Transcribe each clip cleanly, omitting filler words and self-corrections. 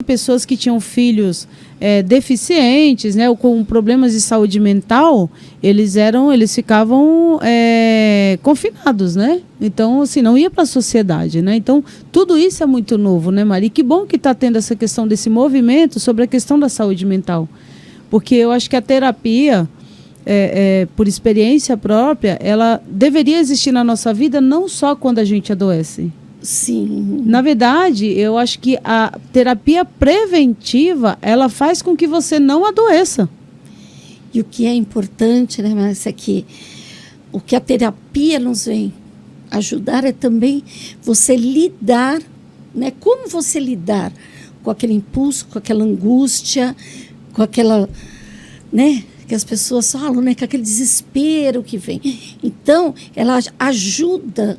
pessoas que tinham filhos deficientes, né, ou com problemas de saúde mental, eles ficavam confinados, né? Então, assim, não ia para a sociedade, né? Então, tudo isso é muito novo, né, Maria? E que bom que está tendo essa questão desse movimento sobre a questão da saúde mental. Porque eu acho que a terapia, por experiência própria, ela deveria existir na nossa vida não só quando a gente adoece. Sim. Na verdade, eu acho que a terapia preventiva, ela faz com que você não adoeça. E o que é importante, né, Márcia, é que o que a terapia nos vem ajudar é também você lidar, né? Como você lidar com aquele impulso, com aquela angústia, com aquela, né, que as pessoas falam, né, com aquele desespero que vem. Então, ela ajuda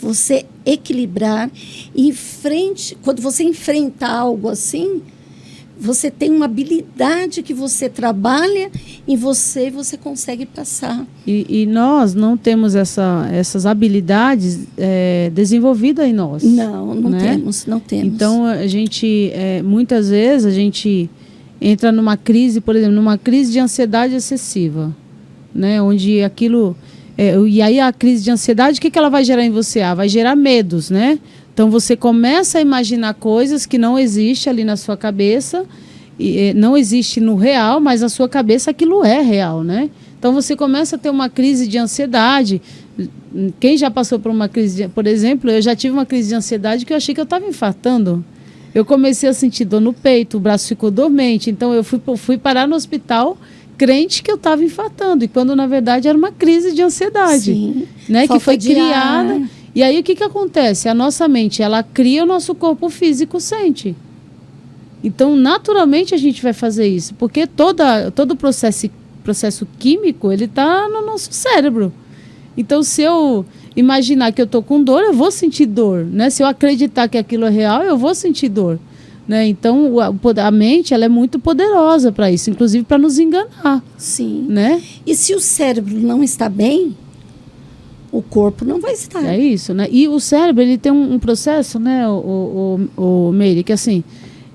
você equilibrar e quando você enfrenta algo assim, você tem uma habilidade que você trabalha em você e você consegue passar. E nós não temos essas habilidades desenvolvidas em nós. Não né? não temos. Então, a gente, muitas vezes, a gente entra numa crise, por exemplo, numa crise de ansiedade excessiva, né? Onde aquilo... e aí a crise de ansiedade, o que ela vai gerar em você? Vai gerar medos, né? Então você começa a imaginar coisas que não existem ali na sua cabeça, não existe no real, mas na sua cabeça aquilo é real, né? Então você começa a ter uma crise de ansiedade. Quem já passou por uma crise, por exemplo, eu já tive uma crise de ansiedade que eu achei que eu estava infartando. Eu comecei a sentir dor no peito, o braço ficou dormente, então eu fui parar no hospital crente que eu estava infartando, e quando na verdade era uma crise de ansiedade. Sim, né, que foi criada. ar. E aí o que acontece? A nossa mente, ela cria, o nosso corpo físico sente. Então, naturalmente a gente vai fazer isso, porque todo o processo químico, ele está no nosso cérebro. Então, se eu imaginar que eu estou com dor, eu vou sentir dor, né? Se eu acreditar que aquilo é real, eu vou sentir dor. Né? Então, a mente, ela é muito poderosa para isso, inclusive para nos enganar. Sim. Né? E se o cérebro não está bem, o corpo não vai estar. É isso, né? E o cérebro, ele tem um processo, né, o Meire, que assim,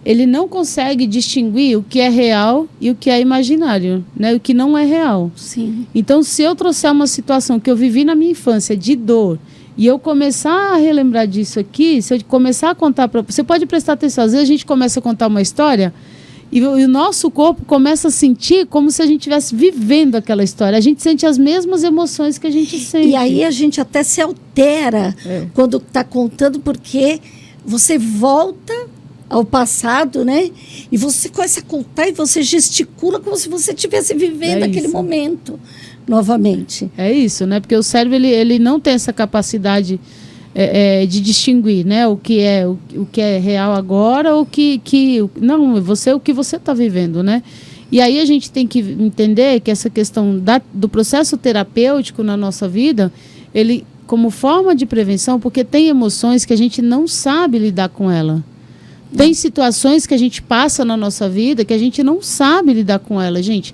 ele não consegue distinguir o que é real e o que é imaginário, né? O que não é real. Sim. Então, se eu trouxer uma situação que eu vivi na minha infância de dor, e eu começar a relembrar disso aqui, se eu começar a contar para você, pode prestar atenção, às vezes a gente começa a contar uma história e o nosso corpo começa a sentir como se a gente estivesse vivendo aquela história. A gente sente as mesmas emoções que a gente sente. E aí a gente até se altera quando está contando, porque você volta ao passado, né? E você começa a contar e você gesticula como se você estivesse vivendo aquele momento novamente. É isso, né? Porque o cérebro, ele não tem essa capacidade de distinguir, né? O que é real agora, o que não, o que você está vivendo, né? E aí a gente tem que entender que essa questão do processo terapêutico na nossa vida, ele, como forma de prevenção, porque tem emoções que a gente não sabe lidar com ela. Tem situações que a gente passa na nossa vida que a gente não sabe lidar com ela, gente.